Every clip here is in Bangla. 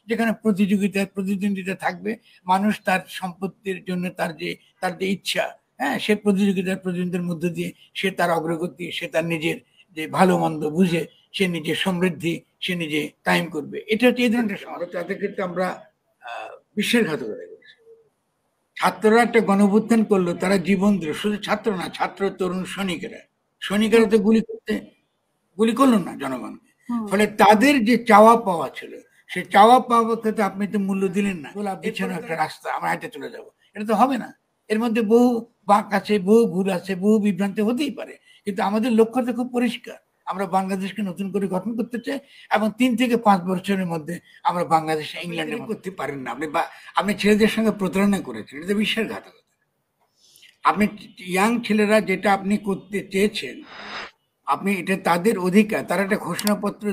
যেখানে প্রতিদ্বন্দ্বিতা থাকবে, মানুষ তার সম্পত্তির জন্য তার যে ইচ্ছা, হ্যাঁ, সে প্রতিদ্বন্দ্বিতার মধ্য দিয়ে সে তার অগ্রগতি, সে তার নিজের যে ভালো মন্দ বুঝে সে নিজের সমৃদ্ধি সে নিজে কায়েম করবে। এটা হচ্ছে এই ধরনের সমাজ। তাদের ক্ষেত্রে আমরা বিশ্বাসঘাতকতা করেছি। ছাত্ররা একটা গণঅভ্যুত্থান করলো, তারা জীবন দিল, শুধু ছাত্র না, ছাত্র তরুণ সৈনিকেরা তো গুলি করলো না জনগণকে। ফলে তাদের যে চাওয়া পাওয়া ছিল, সে চাওয়া পাওয়া ক্ষেত্রে আপনি তো মূল্য দিলেন না। গোলাপ বিছানো একটা রাস্তা, আমরা হেঁটে চলে যাব, এটা তো হবে না। এর মধ্যে বহু বাঁক আছে, বহু ভুল আছে, বহু বিভ্রান্তি হতেই পারে, কিন্তু আমাদের লক্ষ্য তো খুব পরিষ্কার। আমরা বাংলাদেশকে নতুন করে গঠন করতে চাই এবং 3 থেকে 5 বছরের মধ্যে আমরা বাংলাদেশ ইংল্যান্ডে করতে পারেন না। আপনি ছেলেদের সঙ্গে প্রতারণা করেছেন, এটা বিশ্বাসঘাতকতা। আপনি ইয়াং ছেলেরা যেটা আপনি করতে চেয়েছেন, আপনি এটা তাদের অধিকার, তারা একটা ঘোষণাপত্র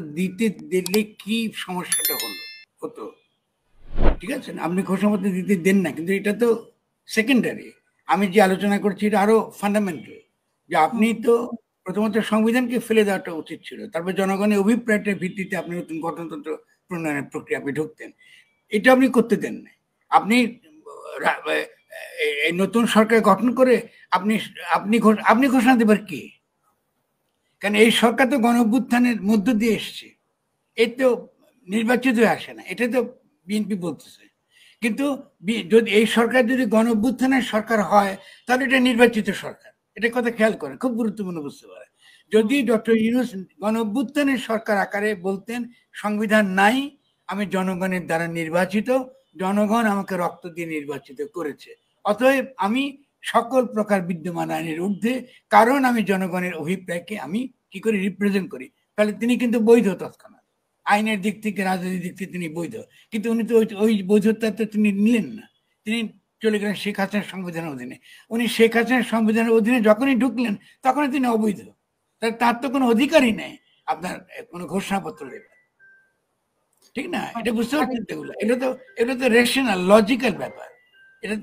দিলে কি সমস্যাটা হতো, ঠিক আছে? আপনি ঘোষণাপত্র দিতে দেন না, কিন্তু এটা তো সেকেন্ডারি। আমি যে আলোচনা করছি এটা আরো ফান্ডামেন্টাল, যে আপনি তো প্রথমত সংবিধানকে ফেলে দেওয়াটা উচিত ছিল, তারপর জনগণের অভিপ্রায়টার ভিত্তিতে আপনি নতুন গঠনতন্ত্র প্রণয়নের প্রক্রিয়া আপনি ঢুকতেন। এটা আপনি করতে দেন না। আপনি এই নতুন সরকার গঠন করে আপনি ঘোষণা দেবার কি? কারণ এই সরকার তো গণঅভ্যুত্থানের মধ্য দিয়ে এসছে, এই তো নির্বাচিত হয়ে আসে না, এটা তো বিএনপি বলতেছে। কিন্তু যদি এই সরকার যদি গণঅভ্যুত্থানের সরকার হয়, তাহলে এটা নির্বাচিত সরকার। এটা কথা খেয়াল করে, খুব গুরুত্বপূর্ণ বুঝতে পারে। যদি ডক্টর ইউনূস গণঅভ্যুত্থানের সরকার আকারে বলতেন সংবিধান নাই, আমি জনগণের দ্বারা নির্বাচিত, জনগণ আমাকে রক্ত দিয়ে নির্বাচিত করেছে, অতএব আমি সকল প্রকার বিদ্যমান আইনের ঊর্ধ্বে, কারণ আমি জনগণের অভিপ্রায়কে আমি কি করে রিপ্রেজেন্ট করি, তাহলে তিনি কিন্তু বৈধ তৎক্ষণাৎ, আইনের দিক থেকে, রাজনৈতিক দিক থেকে তিনি বৈধ। কিন্তু উনি তো ওই বৈধতা তো তিনি নিলেন না, তিনি চলে গেলেন শেখ হাসিনার সংবিধানের অধীনে। উনি শেখ হাসিনার সংবিধানের অধীনে যখনই ঢুকলেন তখনই তিনি অবৈধ। তার তো কোনো অধিকারই নেই আপনার কোনো ঘোষণাপত্র দেবেন, ঠিক না? এটা বুঝতে পারছেন? এটা তো রেশনাল লজিক্যাল ব্যাপার। এটা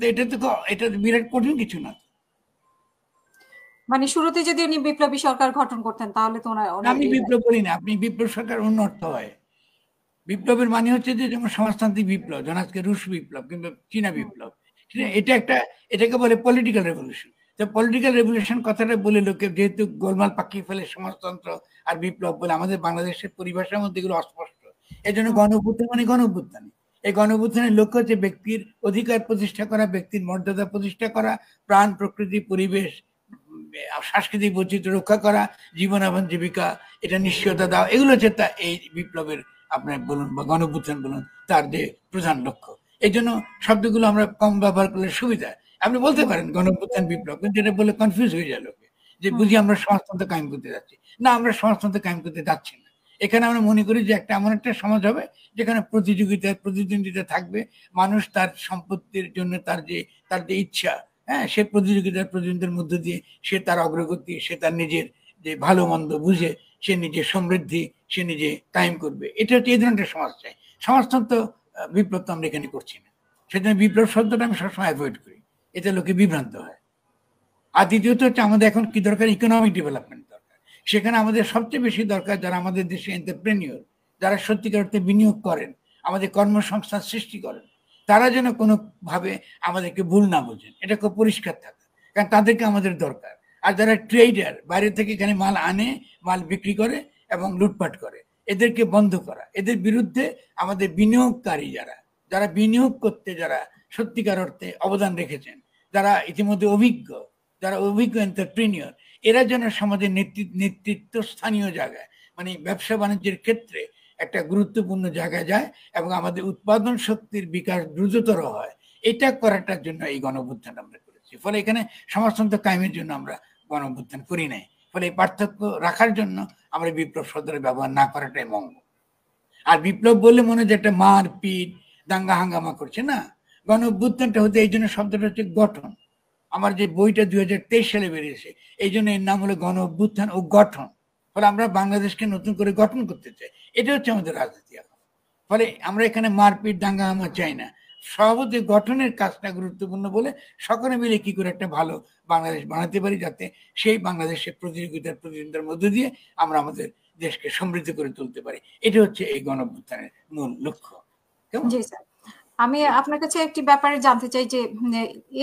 তো বিরাট কঠিন কিছু না। মানে শুরুতে যদি উনি বিপ্লবী সরকার গঠন করতেন তাহলে তো আমি বিপ্লব বলি না, আপনি বিপ্লব সরকার অন্য অর্থ হয়। বিপ্লবের মানে হচ্ছে যে যেমন সমাজতান্ত্রিক বিপ্লব, যেমন আজকে রুশ বিপ্লব কিংবা চীনা বিপ্লব, এটাকে বলে পলিটিক্যাল রেভলিউশন। তো পলিটিক্যাল রেভলিউশন কথাটা বলে লোকে যেহেতু গোলমাল পাকিয়ে ফেলে সমাজতন্ত্র আর বিপ্লব বলে, আমাদের বাংলাদেশের পরিভাষার মধ্যে এগুলো অস্পষ্ট। এই জন্য গণঅভ্যুত্থান মানে গণঅভ্যুত্থান। এই গণঅভ্যুত্থানের লক্ষ্য হচ্ছে ব্যক্তির অধিকার প্রতিষ্ঠা করা, ব্যক্তির মর্যাদা প্রতিষ্ঠা করা, প্রাণ, প্রকৃতি, পরিবেশ, সাংস্কৃতিক বৈচিত্র্য রক্ষা করা, জীবন এবং জীবিকা এটা নিশ্চয়তা দেওয়া, এগুলো হচ্ছে এই বিপ্লবের আপনার বলুন বা গণঅভ্যুত্থান বলুন তার যে প্রধান লক্ষ্য। এই জন্য শব্দগুলো আমরা কম ব্যবহার করলে সুবিধা। আপনি বলতে পারেন গণঅভ্যুত্থান বিপ্লব, কিন্তু এটা বলে কনফিউজ হয়ে যায় লোকে, যে বুঝি আমরা সমাজতন্ত্র কায়েম করতে যাচ্ছি। না, আমরা সমাজতন্ত্র কায়েম করতে যাচ্ছি না। এখানে আমরা মনে করি যে এমন একটা সমাজ হবে যেখানে প্রতিদ্বন্দ্বিতা থাকবে, মানুষ তার সম্পত্তির জন্য তার যে ইচ্ছা, হ্যাঁ, সে প্রতিদ্বন্দ্বিতার মধ্য দিয়ে সে তার অগ্রগতি, সে তার নিজের যে ভালো মন্দ বুঝে সে নিজের সমৃদ্ধি সে নিজে কায়েম করবে। এটা হচ্ছে এই ধরনের সমাজ চাই। সমাজতন্ত্র বিপ্লব তো আমরা এখানে করছি না, সেজন্য বিপ্লব শব্দটা আমি সবসময় অ্যাভয়েড করি, এতে লোকে বিভ্রান্ত হয়। আর দ্বিতীয়ত হচ্ছে আমাদের এখন কি দরকার, ইকোনমিক ডেভেলপমেন্ট দরকার। সেখানে আমাদের সবচেয়ে বেশি দরকার যারা আমাদের দেশে এন্টারপ্রেনিয়র, যারা সত্যিকার অর্থে বিনিয়োগ করেন, আমাদের কর্মসংস্থান সৃষ্টি করেন, তারা যেন কোনোভাবে আমাদেরকে ভুল না বোঝেন, এটা খুব পরিষ্কার থাকে, কারণ তাদেরকে আমাদের দরকার। আর যারা ট্রেডার, বাইরে থেকে এখানে মাল আনে, মাল বিক্রি করে এবং লুটপাট করে, এদেরকে বন্ধ করা, এদের বিরুদ্ধে আমাদের বিনিয়োগকারী যারা বিনিয়োগ করতে যারা সত্যিকার অর্থে অবদান রেখেছেন, যারা ইতিমধ্যে যারা অভিজ্ঞ এন্টারপ্রেনিয়র, এরা যেন সমাজের নেতৃত্ব স্থানীয় জায়গায়, মানে ব্যবসা বাণিজ্যের ক্ষেত্রে একটা গুরুত্বপূর্ণ জায়গায় যায় এবং আমাদের উৎপাদন শক্তির বিকাশ দ্রুততর হয়, এটা করাটার জন্য এই গণঅভ্যুত্থান আমরা করেছি। ফলে এখানে সমাজতন্ত্র কায়েমের জন্য আমরা গণঅভ্যুত্থান করি নাই। ফলে এই পার্থক্য রাখার জন্য আমরা বিপ্লব শব্দের ব্যবহার না করাটাই মঙ্গল। আর বিপ্লব বললে মনে হয় যে একটা মার পিট দাঙ্গা হাঙ্গামা করছে, না। গণঅভ্যুত্থানটা হতে এই জন্য শব্দটা হচ্ছে গঠন। আমার যে বইটা 2023 সালে বেরিয়েছে, এই জন্য এর নাম হলো গণঅভ্যুত্থান ও গঠন। ফলে আমরা বাংলাদেশকে নতুন করে গঠন করতে চাই, এটা হচ্ছে আমাদের রাজনীতি এখন। ফলে আমরা এখানে মারপিট দাঙ্গা হাঙ্গামা চাই না, সভাপতি গঠনের কাজটা গুরুত্বপূর্ণ বলে সকলে মিলে কি করে একটা ভালো বাংলাদেশ বানাতে পারি, যাতে সেই বাংলাদেশের প্রতিযোগিতার মধ্য দিয়ে আমরা আমাদের দেশকে সমৃদ্ধ করে তুলতে পারি। এটা হচ্ছে এই গণঅভ্যুত্থানের মূল লক্ষ্য। কেমন? জি স্যার। আমি আপনার কাছে একটি ব্যাপারে জানতে চাই যে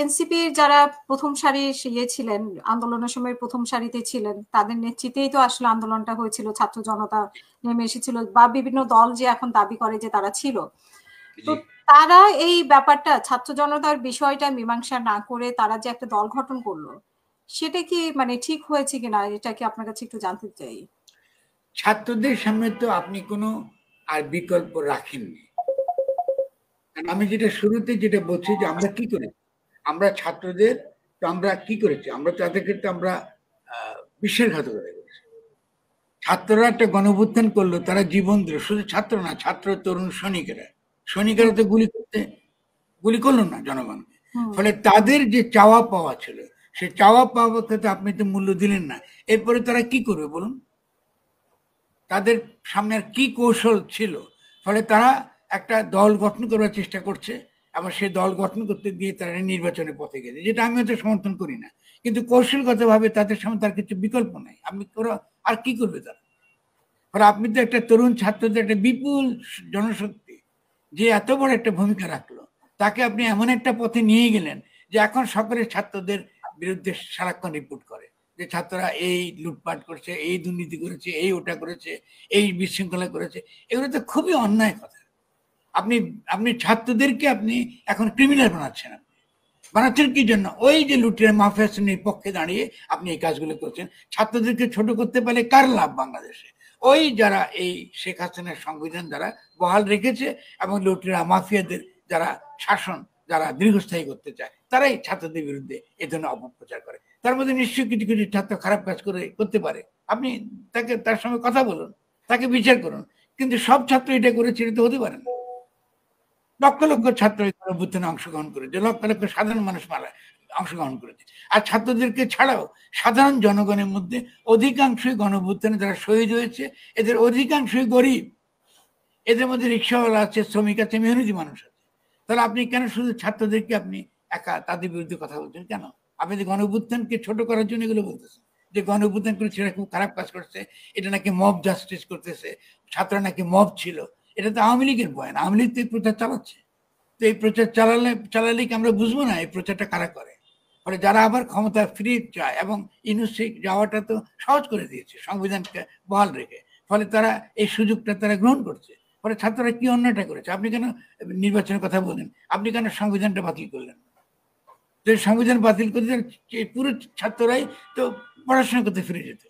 এনসিপির যারা প্রথম সারির ছিলেন, আন্দোলনের সময় প্রথম সারিতে ছিলেন, তাদের নেতৃত্বেই তো আসলে আন্দোলনটা হয়েছিল, ছাত্র জনতা নেমে এসেছিল, বা বিভিন্ন দল যে এখন দাবি করে যে তারা ছিল। তো জি তারা এই ব্যাপারটা, ছাত্র জনতার বিষয়টা মীমাংসা না করে তারা যে একটা দল গঠন করলো, সেটা কি মানে ঠিক হয়েছে কিনা, এটা কি আপনার কাছে একটু জানতে চাই। ছাত্রদের সামনে তো আপনি কোনো আর বিকল্প রাখেননি। কারণ আমি যেটা শুরুতে যেটা বলছি যে আমরা কি করেছি, আমরা ছাত্রদের তো আমরা কি করেছি, আমরা তাদেরকে তো আমরা বিশ্বাসঘাতকতা করেছি। ছাত্ররা একটা গণঅভ্যুত্থান করলো, তারা জীবন দিল, শুধু ছাত্র না, ছাত্র তরুণ সৈনিকেরা, সৈনিকেরা তো গুলি করলো না জনগণকে। হুম। ফলে তাদের যে চাওয়া পাওয়া ছিল, সে চাওয়া পাওয়াকে তো আপনি তো মূল্য দিলেন না। এরপরে তারা কি করবে বলুন? তাদের সামনে আর কি কৌশল ছিল? ফলে তারা একটা দল গঠন করার চেষ্টা করছে, আবার সেই দল গঠন করতে গিয়ে তারা নির্বাচনের পথে গেছে, যেটা আমি হয়তো সমর্থন করি না। কিন্তু কৌশলগতভাবে তাদের সামনে তার কিছু বিকল্প নাই। আপনি আর কি করবে তারা? ফলে আপনি তো একটা তরুণ ছাত্রদের একটা বিপুল জনশক্তি, যে এত বড় একটা ভূমিকা রাখলো, তাকে আপনি এমন একটা পথে নিয়ে গেলেন যে এখন সকলের ছাত্রদের বিরুদ্ধে সারাক্ষণ রিপোর্ট করে যে ছাত্ররা এই লুটপাট করছে, এই দুর্নীতি করেছে, এই ওটা করেছে, এই বিশৃঙ্খলা করেছে। এগুলো তো খুবই অন্যায় কথা। আপনি আপনি ছাত্রদেরকে আপনি এখন ক্রিমিনাল বানাচ্ছেন। বানাচ্ছেন কি জন্য? ওই যে লুটের মাফিয়া শ্রেণীর পক্ষে দাঁড়িয়ে আপনি এই কাজগুলো করছেন। ছাত্রদেরকে ছোট করতে পারলে কার লাভ বাংলাদেশে? ওই যারা এই শেখ হাসিনার সংবিধান যারা বহাল রেখেছে এবং লুটেরা মাফিয়াদের যারা শাসন যারা দীর্ঘস্থায়ী করতে চায়, তারাই ছাত্রদের বিরুদ্ধে এ ধরনের অপপ্রচার করে। তার মধ্যে নিশ্চয়ই কিছু কিছু ছাত্র খারাপ কাজ করতে পারে। আপনি তার সঙ্গে কথা বলুন, তাকে বিচার করুন। কিন্তু সব ছাত্র এটা করেছে, এটা তো হতে পারে না। লক্ষ লক্ষ ছাত্র এই গণঅভ্যুত্থানে অংশগ্রহণ করেছে, লক্ষ লক্ষ সাধারণ মানুষ অংশগ্রহণ করেছে। আর ছাত্রদেরকে ছাড়াও সাধারণ জনগণের মধ্যে অধিকাংশই গণঅভ্যুত্থানে যারা শহীদ হয়েছে, এদের অধিকাংশই গরিব। এদের মধ্যে রিক্সাওয়ালা আছে, শ্রমিক আছে, মেহনতি মানুষ আছে। তাহলে আপনি কেন শুধু ছাত্রদেরকে আপনি একা তাদের বিরুদ্ধে কথা বলছেন কেন? আপনি যে গণঅভ্যুত্থানকে ছোট করার জন্য এগুলো বলতেছেন, যে গণঅভ্যুত্থান করে ছেলে খুব খারাপ কাজ করছে, এটা নাকি মব জাস্টিস করতেছে, ছাত্ররা নাকি মব ছিল। এটা তো আওয়ামী লীগের বয়ান, আওয়ামী লীগ তো এই প্রচার চালাচ্ছে। তো এই প্রচার চালালে কি আমরা বুঝবো না এই প্রচারটা কারা করে? ফলে যারা আবার ক্ষমতা ফিরে চায়, এবং ইউনুসে যাওয়াটা তো সহজ করে দিয়েছে সংবিধানকে বহাল রেখে, ফলে তারা এই সুযোগটা তারা গ্রহণ করছে। ফলে ছাত্ররা কি অন্যটা করেছে? আপনি কেন নির্বাচনের কথা বলেন? আপনি কেন সংবিধানটা বাতিল করলেন? তো সংবিধান বাতিল করতে পুরো ছাত্ররাই তো পড়াশোনা করতে ফিরে যেত,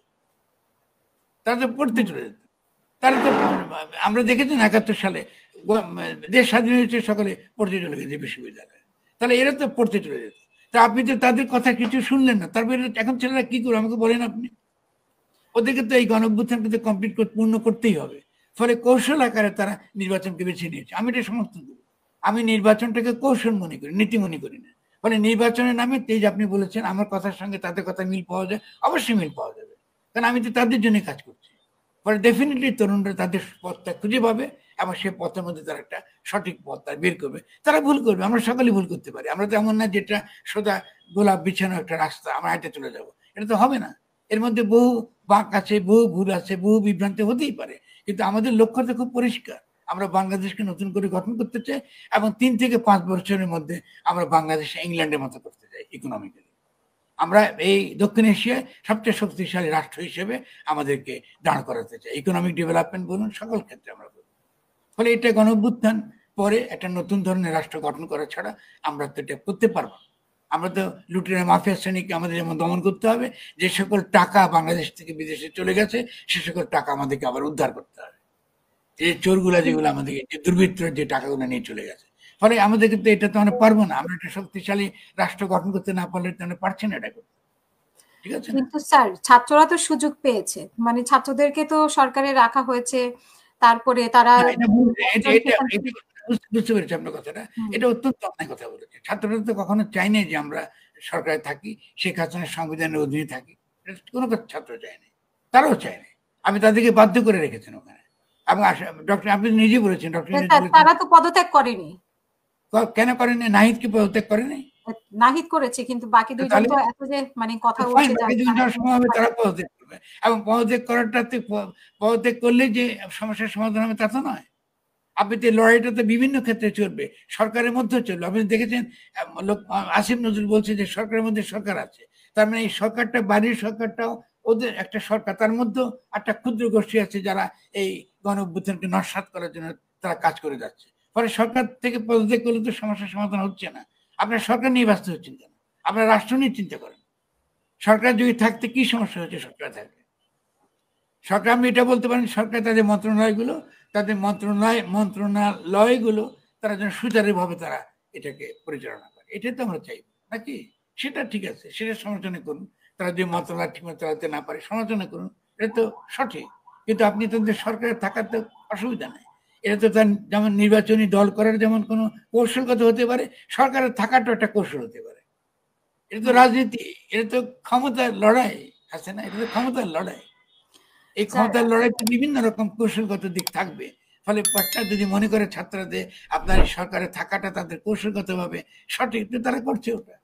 তারা তো পড়তে চলে যেত। তারা তো আমরা দেখেছি না ৭১ সালে দেশ স্বাধীন হয়েছে, সকলে পড়তে চলে গেছে বিশ্ববিদ্যালয়ে। তাহলে এরা তো পড়তে চলে যেত। তা আপনি তো তাদের কথা কিছু শুনলেন না। তারপরে এখন ছেলেরা কি করবে আমাকে বলেন আপনি? ওদেরকে তো এই গণঅভ্যুত্থানকে তো পূর্ণ করতেই হবে। ফলে কৌশল আকারে তারা নির্বাচনকে বেছে নিয়েছে। আমি এটা সমর্থন করি। আমি নির্বাচনটাকে কৌশল মনে করি, নীতি মনে করি না। ফলে নির্বাচনের নামে তেজ আপনি বলেছেন, আমার কথার সঙ্গে তাদের কথা মিল পাওয়া যায়, অবশ্যই মিল পাওয়া যাবে। কারণ আমি তো তাদের জন্য কাজ করছি। ফলে ডেফিনেটলি তরুণরা তাদের পথটা খুঁজে পাবে, এবং সেই পথের মধ্যে তারা একটা সঠিক পথ তারা বের করবে। তারা ভুল করবে, আমরা সকলেই ভুল করতে পারি। আমরা তো এমন না যেটা সোজা গোলাপ বিছানো একটা রাস্তা আমরা হেঁটে চলে যাব, এটা তো হবে না। এর মধ্যে বহু বাঁক আছে, বহু ভুল আছে, বহু বিভ্রান্তি হতেই পারে। কিন্তু আমাদের লক্ষ্য তো খুব পরিষ্কার। আমরা বাংলাদেশকে নতুন করে গঠন করতে চাই, এবং ৩ থেকে ৫ বছরের মধ্যে আমরা বাংলাদেশ ইংল্যান্ডের মতো করতে চাই ইকোনমিক্যালি। আমরা এই দক্ষিণ এশিয়ায় সবচেয়ে শক্তিশালী রাষ্ট্র হিসেবে আমাদেরকে দাঁড় করাতে চাই। ইকোনমিক ডেভেলপমেন্ট বলুন, সকল ক্ষেত্রে আমরা বলুন। ফলে এটা গণঅভ্যুত্থান পরে একটা নতুন ধরনের রাষ্ট্র গঠন করা ছাড়া আমরা তো এটা করতে পারবো না। আমরা তো লুটেরা মাফিয়া শ্রেণীকে আমাদের যেমন দমন করতে হবে, যে সকল টাকা বাংলাদেশ থেকে বিদেশে চলে গেছে সে সকল টাকা আমাদেরকে আবার উদ্ধার করতে হবে। এই চোরগুলা যেগুলো আমাদেরকে, যে দুর্বৃত্তরা যে টাকাগুলো নিয়ে চলে গেছে। ফলে আমাদের কিন্তু এটা তো আমরা পারবো না। আমরা একটা শক্তিশালী রাষ্ট্র গঠন করতে না পারলে তো আমরা পারছি না এটা করতে। ঠিক আছে না? কিন্তু স্যার, ছাত্ররা তো সুযোগ পেয়েছে, মানে ছাত্রদেরকে তো সরকারে রাখা হয়েছে, তারপরে তারা না, এটা ভুল। লোকজন সেখান থেকে। বুঝতে পেরেছি আপনার কথাটা। হুম। এটা অত্যন্ত অন্যায় কথা বলেছে। ছাত্ররা তো কখনো চায় নাই যে আমরা সরকারে থাকি, শেখ হাসিনার সংবিধানের অধীনে থাকি। এটা কোনো ছাত্র চায় নাই। তারাও চায় নাই। আমি তাদেরকে বাধ্য করে রেখেছেন ওখানে। এবং ডক্টর আপনি নিজেই বলেছেন, ডক্টর ইউনূস স্যার, বলেছেন, তারা তো পদত্যাগ করেনি। কেন করেনি? নাহিদ কি পদত্যাগ করে নাই? নাহিদ করেছে, কিন্তু বাকি দুইজন তাহলে তো এত যে মানে কথা ফাইন, উঠছে বাকি ২ জনের সময় হবে তারা পদত্যাগ করবে। এবং পদত্যাগ করাটাতে পদত্যাগ করলে যে সমস্যার সমাধান হবে তা তো নয়। আপনি তো লড়াইটা তো বিভিন্ন ক্ষেত্রে চলবে, সরকারের মধ্যেও চলবে। আপনি দেখেছেন আসিফ নজরুল বলছে যে সরকারের মধ্যে সরকার আছে, তার মানে এই সরকারটা, বাড়ির সরকারটাও ওদের একটা সরকার, তার মধ্যেও একটা ক্ষুদ্র গোষ্ঠী আছে যারা এই গণ অভ্যুত্থানকে নস্যাৎ করার জন্য তারা কাজ করে যাচ্ছে। ফলে সরকার থেকে পদত্যাগ করলে তো সমস্যার সমাধান হচ্ছে না। আপনার সরকার নিয়ে ব্যস্ত হচ্ছেন কেন? আপনার রাষ্ট্র নিয়ে চিন্তা করেন। সরকার যদি থাকতে কি সমস্যা হচ্ছে? সরকার থাকবে, সরকার, আপনি এটা বলতে পারেন সরকার তাদের মন্ত্রণালয়গুলো তারা যেন সুচারুভাবে তারা এটাকে পরিচালনা করে, এটাই তো আমরা চাই নাকি? সেটা ঠিক আছে, সেটা সমালোচনা করুন। তারা যদি মন্ত্রণালয় ঠিকমতো চালাতে না পারে সমালোচনা করুন, এটা তো সঠিক। কিন্তু আপনি তাদের সরকারে থাকার তো অসুবিধা নেই। এটা তো তার যেমন নির্বাচনী দল করার যেমন কোনো কৌশলগত হতে পারে, সরকারের থাকাটা একটা কৌশল হতে পারে। এটা তো রাজনীতি, এটা তো ক্ষমতার লড়াই আছে না, এটা তো ক্ষমতার লড়াই। এই ক্ষমতার লড়াইতে বিভিন্ন রকম কৌশলগত দিক থাকবে। ফলে পাটনা যদি মনে করে ছাত্রদের আপনার সরকারে থাকাটা তাদের কৌশলগতভাবে সঠিক, তো তারা করছে ওটা।